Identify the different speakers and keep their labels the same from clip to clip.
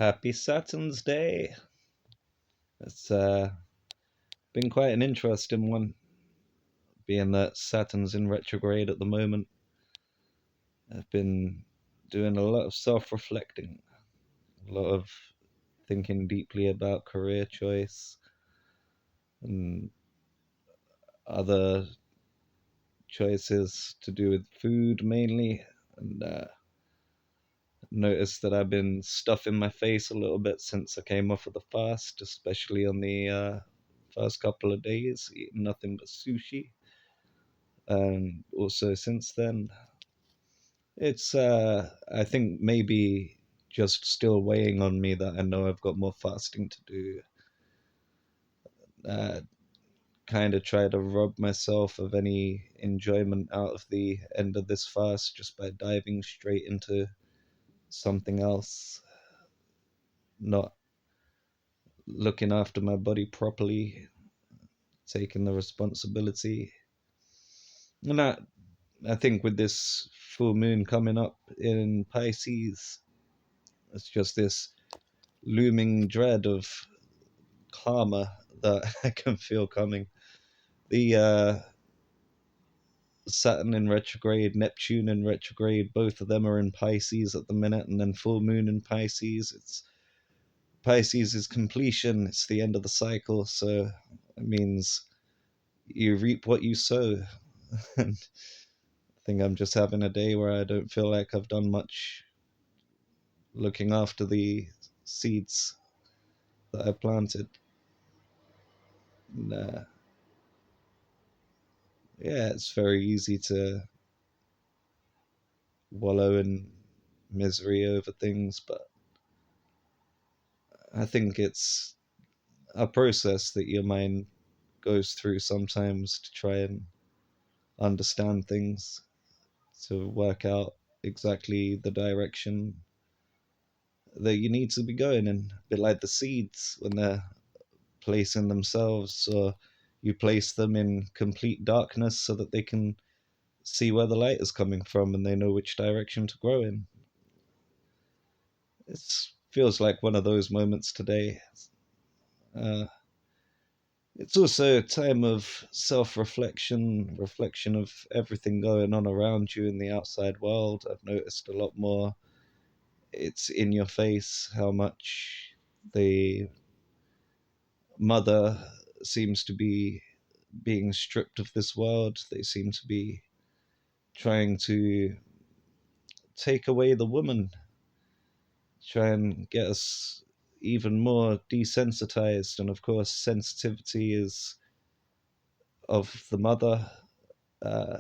Speaker 1: Happy Saturn's Day. It's been quite an interesting one, being that Saturn's in retrograde at the moment. I've been doing a lot of self-reflecting, a lot of thinking deeply about career choice and other choices to do with food mainly, and noticed that I've been stuffing my face a little bit since I came off of the fast, especially on the first couple of days, eating nothing but sushi. And also since then, it's I think maybe just still weighing on me that I know I've got more fasting to do. uh, kind of try to rob myself of any enjoyment out of the end of this fast just by diving straight into something else, not looking after my body properly, taking the responsibility. And I think with this full moon coming up in Pisces, it's just this looming dread of karma that I can feel coming. The Saturn in retrograde, Neptune in retrograde, both of them are in Pisces at the minute, and then full moon in Pisces. It's Pisces is completion, it's the end of the cycle, so it means you reap what you sow. And I think I'm just having a day where I don't feel like I've done much looking after the seeds that I planted. And, yeah, it's very easy to wallow in misery over things, but I think it's a process that your mind goes through sometimes to try and understand things, to work out exactly the direction that you need to be going in. A bit like the seeds when they're placing themselves, or you place them in complete darkness so that they can see where the light is coming from and they know which direction to grow in. It feels like one of those moments today. Uh, it's also a time of self-reflection, reflection of everything going on around you in the outside world. I've noticed a lot more. It's in your face how much the mother seems to be being stripped of this world. They seem to be trying to take away the woman, try and get us even more desensitized. And of course, sensitivity is of the mother. Uh,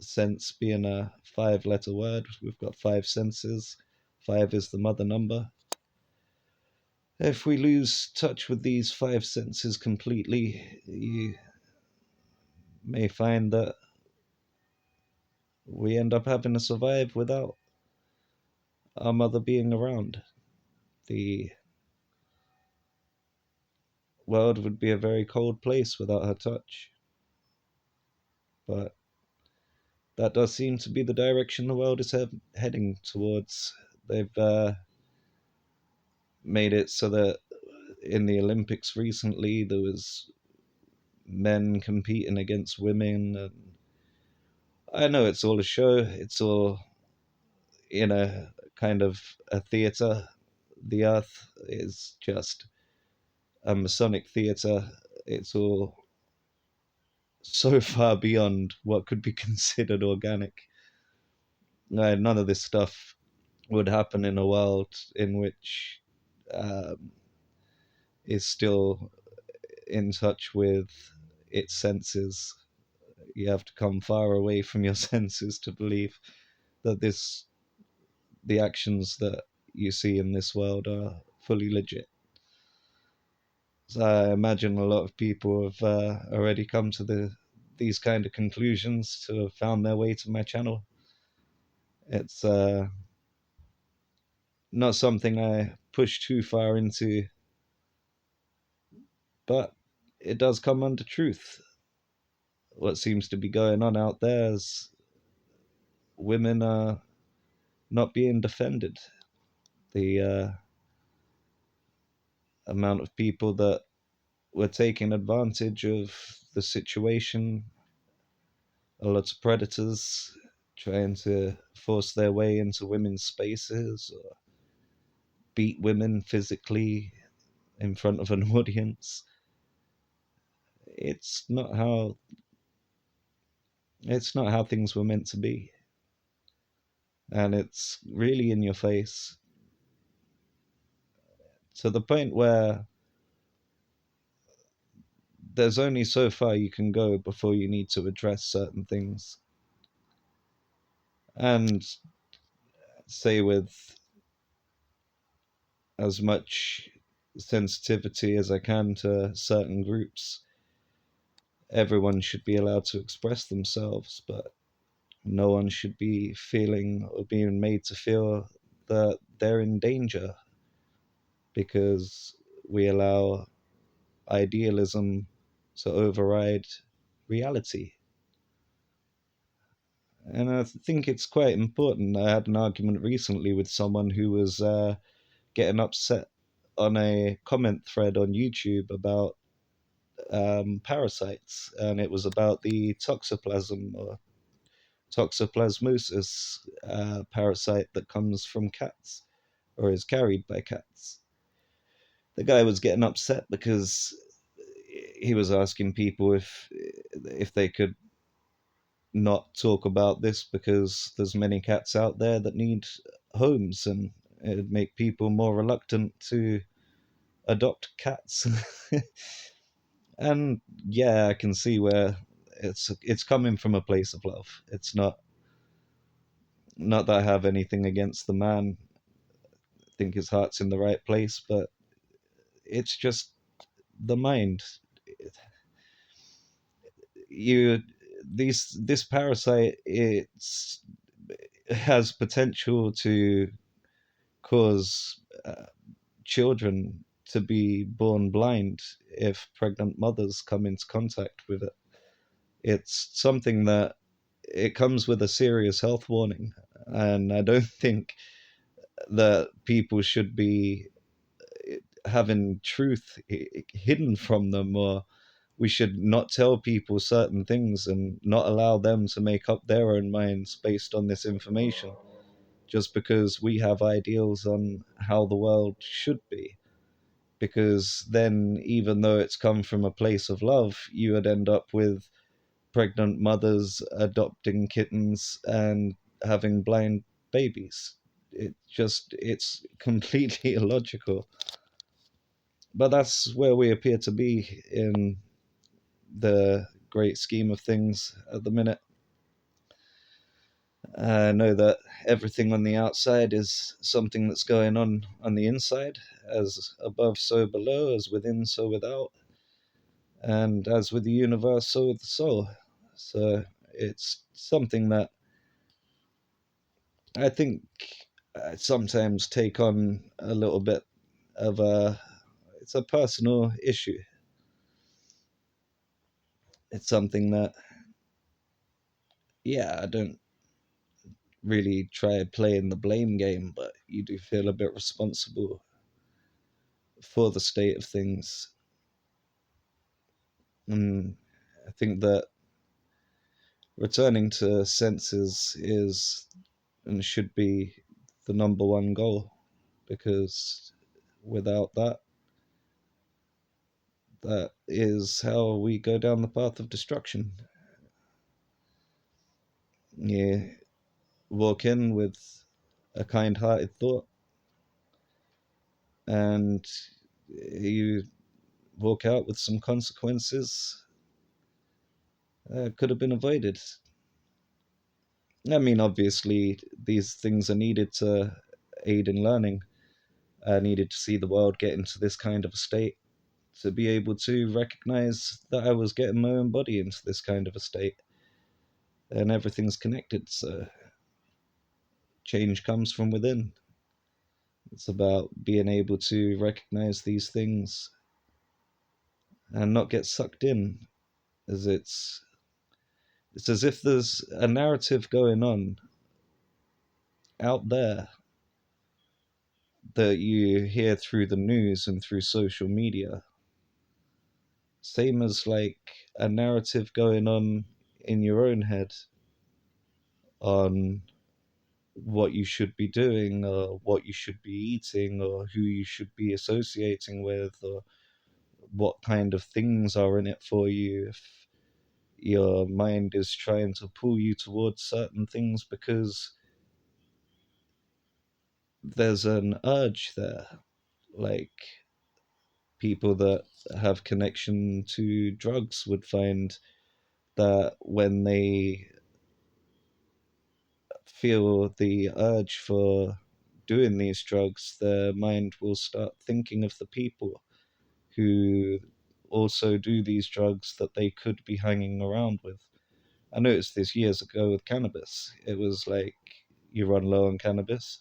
Speaker 1: sense being a 5-letter word, we've got 5 senses. 5 is the mother number. If we lose touch with these 5 senses completely, you may find that we end up having to survive without our mother being around. The world would be a very cold place without her touch. But that does seem to be the direction the world is heading towards. They've made it so that in the Olympics recently there was men competing against women, and I know it's all a show. It's all in a kind of a theater. The Earth is just a Masonic theater. It's all so far beyond what could be considered organic. None of this stuff would happen in a world in which um, is still in touch with its senses. You have to come far away from your senses to believe that the actions that you see in this world are fully legit. So I imagine a lot of people have already come to these kind of conclusions to have found their way to my channel. It's not something I push too far into, but it does come under truth. What seems to be going on out there is women are not being defended. The amount of people that were taking advantage of the situation, a lot of predators trying to force their way into women's spaces or beat women physically in front of an audience. It's not how things were meant to be. And it's really in your face to the point where there's only so far you can go before you need to address certain things. And say with as much sensitivity as I can to certain groups, everyone should be allowed to express themselves, but no one should be feeling or being made to feel that they're in danger because we allow idealism to override reality. And I think it's quite important. I had an argument recently with someone who was getting upset on a comment thread on YouTube about parasites, and it was about the toxoplasm or toxoplasmosis parasite that comes from cats or is carried by cats. The guy was getting upset because he was asking people if they could not talk about this because there's many cats out there that need homes, and it'd make people more reluctant to adopt cats. And yeah, I can see where it's coming from a place of love. It's not that I have anything against the man. I think his heart's in the right place, but it's just the mind. You this parasite, it has potential to cause children to be born blind if pregnant mothers come into contact with it. It's something that it comes with a serious health warning, and I don't think that people should be having truth hidden from them, or we should not tell people certain things and not allow them to make up their own minds based on this information just because we have ideals on how the world should be. Because then, even though it's come from a place of love, you would end up with pregnant mothers adopting kittens and having blind babies. It's completely illogical. But that's where we appear to be in the great scheme of things at the minute. I know that everything on the outside is something that's going on the inside, as above, so below, as within, so without, and as with the universe, so with the soul. So it's something that I think I sometimes take on a little bit of it's a personal issue. It's something that, yeah, I don't really try playing the blame game, but you do feel a bit responsible for the state of things. And I think that returning to senses is and should be the number one goal, because without that, that is how we go down the path of destruction. You walk in with a kind hearted thought, and you walk out with some consequences that could have been avoided. I mean, obviously, these things are needed to aid in learning. I needed to see the world get into this kind of a state to be able to recognize that I was getting my own body into this kind of a state. And everything's connected, so change comes from within. It's about being able to recognize these things and not get sucked in, as it's as if there's a narrative going on out there that you hear through the news and through social media. Same as like a narrative going on in your own head on what you should be doing or what you should be eating or who you should be associating with or what kind of things are in it for you. If your mind is trying to pull you towards certain things because there's an urge there, like people that have connection to drugs would find that when they feel the urge for doing these drugs, their mind will start thinking of the people who also do these drugs that they could be hanging around with. I noticed this years ago with cannabis. It was like you run low on cannabis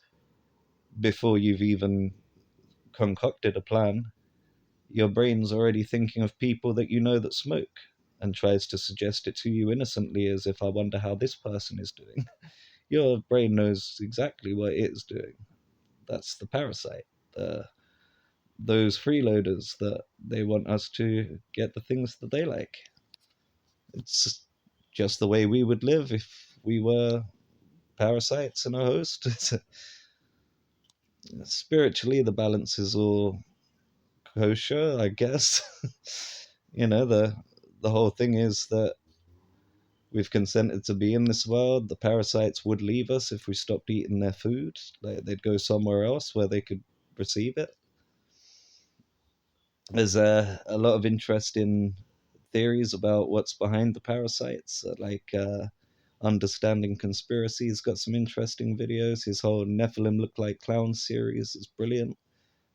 Speaker 1: before you've even concocted a plan. Your brain's already thinking of people that you know that smoke and tries to suggest it to you innocently as if I wonder how this person is doing. Your brain knows exactly what it is doing. That's the parasite. Those freeloaders that they want us to get the things that they like. It's just the way we would live if we were parasites and a host. Spiritually, the balance is all kosher, I guess. The whole thing is that we've consented to be in this world. The parasites would leave us if we stopped eating their food. Like, they'd go somewhere else where they could receive it. There's a lot of interest in theories about what's behind the parasites, Understanding Conspiracy's got some interesting videos. His whole Nephilim Look Like Clowns series is brilliant.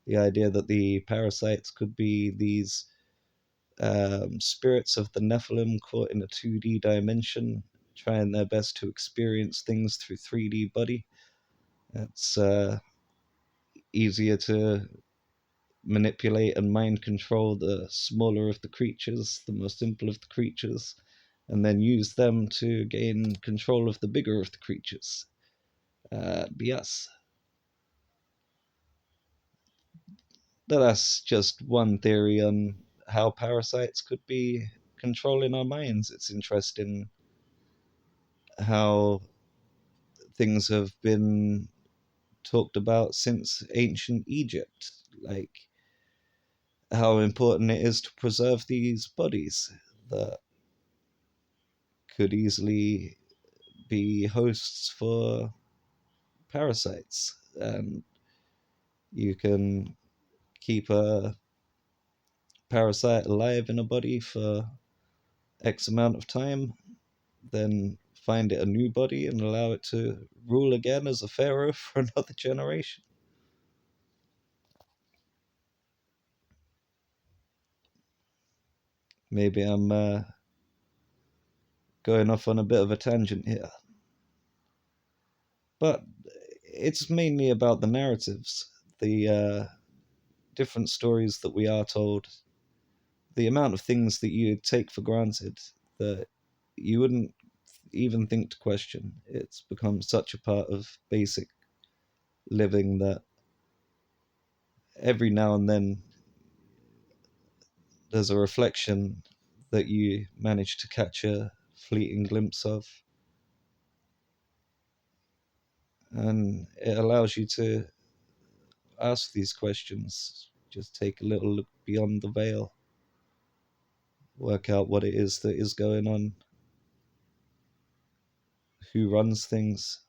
Speaker 1: The idea that the parasites could be these spirits of the Nephilim caught in a 2D dimension, trying their best to experience things through 3D body. It's easier to manipulate and mind control the smaller of the creatures, the more simple of the creatures, and then use them to gain control of the bigger of the creatures. Yes, that's just one theory on how parasites could be controlling our minds. It's interesting how things have been talked about since ancient Egypt, like how important it is to preserve these bodies that could easily be hosts for parasites. And you can keep a parasite alive in a body for X amount of time, then find it a new body and allow it to rule again as a pharaoh for another generation. Maybe I'm going off on a bit of a tangent here, but it's mainly about the narratives, the different stories that we are told, the amount of things that you take for granted that you wouldn't even think to question. It's become such a part of basic living that every now and then there's a reflection that you manage to catch a fleeting glimpse of, and it allows you to ask these questions. Just take a little look beyond the veil, work out what it is that is going on, who runs things,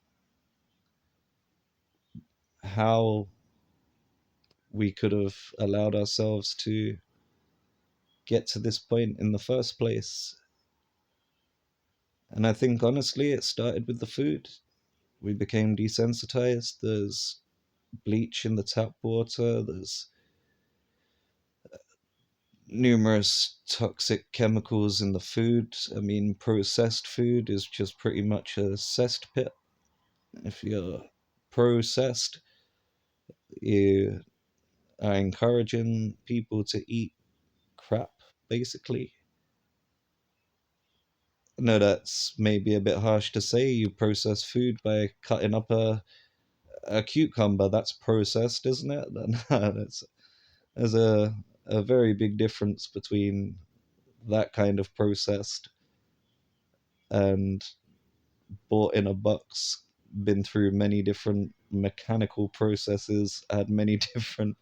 Speaker 1: how we could have allowed ourselves to get to this point in the first place. And I think honestly it started with the food. We became desensitized. There's bleach in the tap water, there's numerous toxic chemicals in the food. I mean, processed food is just pretty much a cesspit. If you're processed, you are encouraging people to eat crap, basically. I know that's maybe a bit harsh to say. You process food by cutting up a cucumber, that's processed, isn't it? There's a very big difference between that kind of processed and bought in a box, been through many different mechanical processes, had many different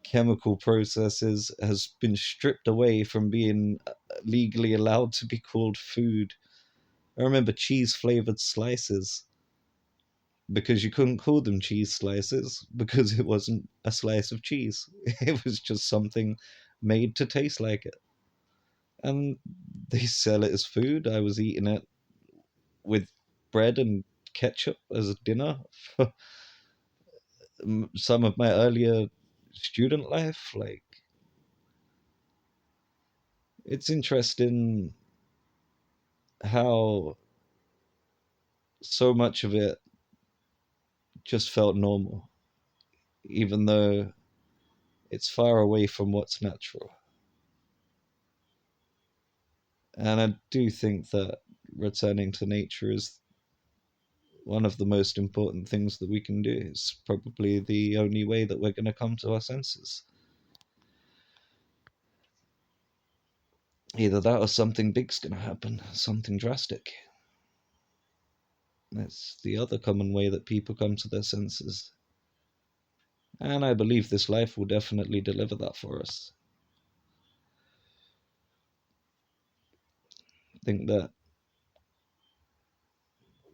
Speaker 1: chemical processes, has been stripped away from being legally allowed to be called food. I remember cheese flavored slices, because you couldn't call them cheese slices because it wasn't a slice of cheese. It was just something made to taste like it. And they sell it as food. I was eating it with bread and ketchup as dinner for some of my earlier student life. Like, it's interesting how so much of it just felt normal, even though it's far away from what's natural. And I do think that returning to nature is one of the most important things that we can do. It's probably the only way that we're going to come to our senses. Either that or something big's going to happen, something drastic. That's the other common way that people come to their senses. And I believe this life will definitely deliver that for us. I think that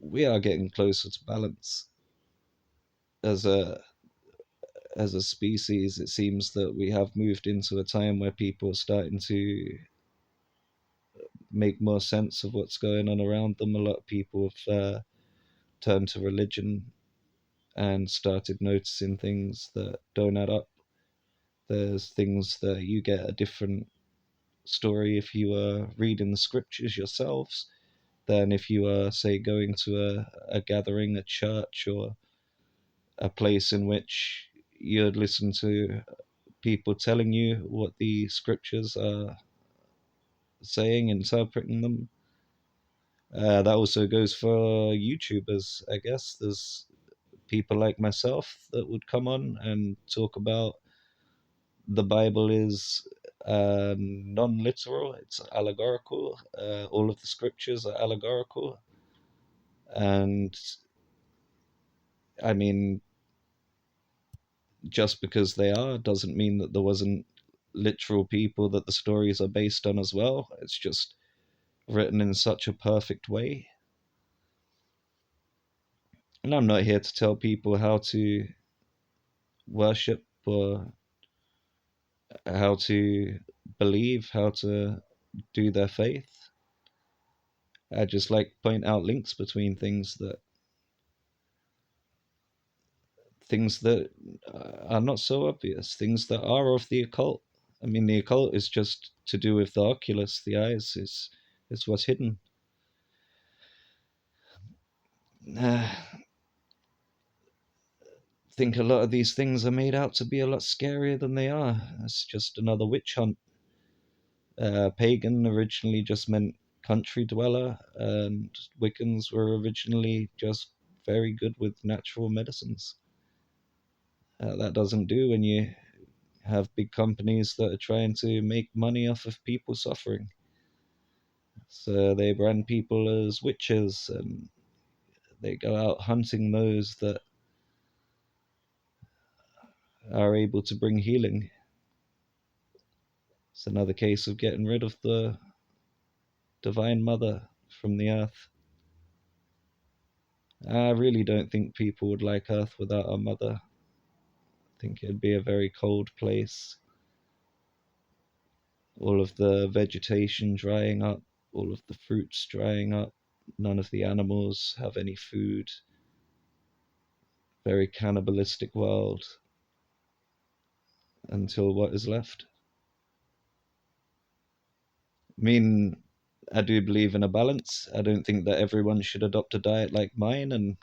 Speaker 1: we are getting closer to balance as a species. It seems that we have moved into a time where people are starting to make more sense of what's going on around them. A lot of people have turned to religion and started noticing things that don't add up. There's things that you get a different story if you are reading the scriptures yourselves than if you are, say, going to a gathering, a church, or a place in which you'd listen to people telling you what the scriptures are saying, interpreting them. That also goes for YouTubers, I guess. There's people like myself that would come on and talk about the Bible is non literal, it's allegorical. All of the scriptures are allegorical. And I mean, just because they are doesn't mean that there wasn't literal people that the stories are based on as well. It's just written in such a perfect way. And I'm not here to tell people how to worship or how to believe, how to do their faith. I just like point out links between things that are not so obvious, things that are of the occult. I mean, the occult is just to do with the oculus, the eyes is what's hidden. I think a lot of these things are made out to be a lot scarier than they are. It's just another witch hunt. Pagan originally just meant country dweller, and Wiccans were originally just very good with natural medicines. That doesn't do when you have big companies that are trying to make money off of people suffering. So they brand people as witches and they go out hunting those that are able to bring healing. It's another case of getting rid of the Divine Mother from the earth. I really don't think people would like Earth without our mother. I think it'd be a very cold place. All of the vegetation drying up, all of the fruits drying up, none of the animals have any food. Very cannibalistic world until what is left. I mean, I do believe in a balance. I don't think that everyone should adopt a diet like mine, and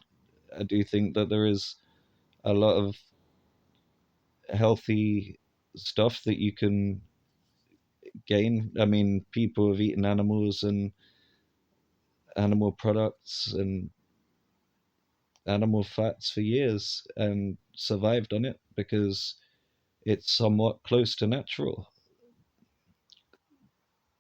Speaker 1: I do think that there is a lot of healthy stuff that you can gain. I mean, people have eaten animals and animal products and animal fats for years and survived on it because it's somewhat close to natural.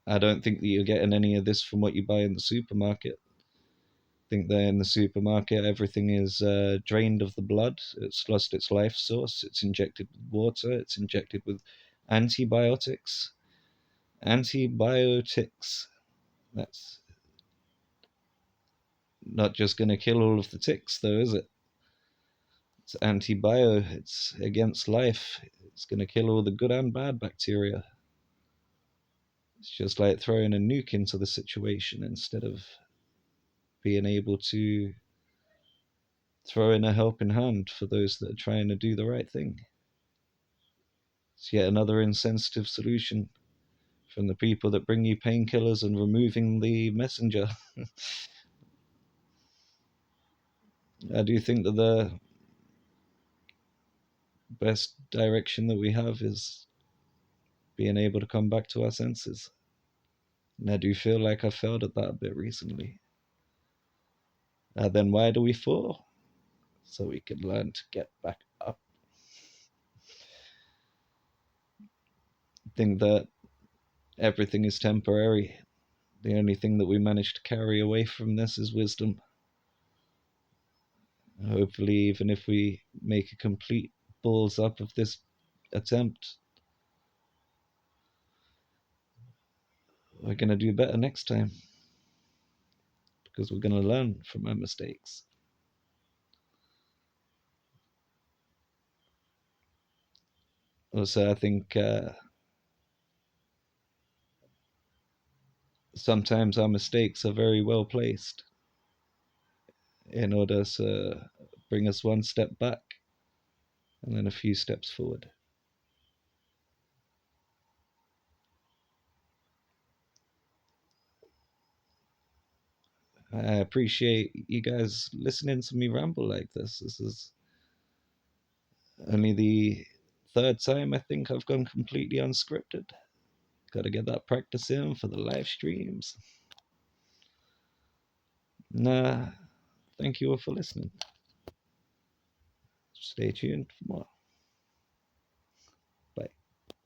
Speaker 1: I don't think that you're getting any of this from what you buy in the supermarket. I think that in the supermarket everything is drained of the blood. It's lost its life source. It's injected with water. It's injected with antibiotics. Antibiotics. That's not just going to kill all of the ticks, though, is it? It's antibio. It's against life. It's going to kill all the good and bad bacteria. It's just like throwing a nuke into the situation instead of being able to throw in a helping hand for those that are trying to do the right thing. It's yet another insensitive solution from the people that bring you painkillers and removing the messenger. I do think that the best direction that we have is being able to come back to our senses. And I do feel like I failed at that a bit recently. Then why do we fall? So we can learn to get back up. I think that everything is temporary. The only thing that we manage to carry away from this is wisdom. Hopefully, even if we make a complete balls up of this attempt, we're going to do better next time because we're going to learn from our mistakes. Also, I think sometimes our mistakes are very well placed in order to bring us one step back and then a few steps forward. I appreciate you guys listening to me ramble like this. This is only the third time I think I've gone completely unscripted. Gotta get that practice in for the live streams. Nah, thank you all for listening. Stay tuned for more.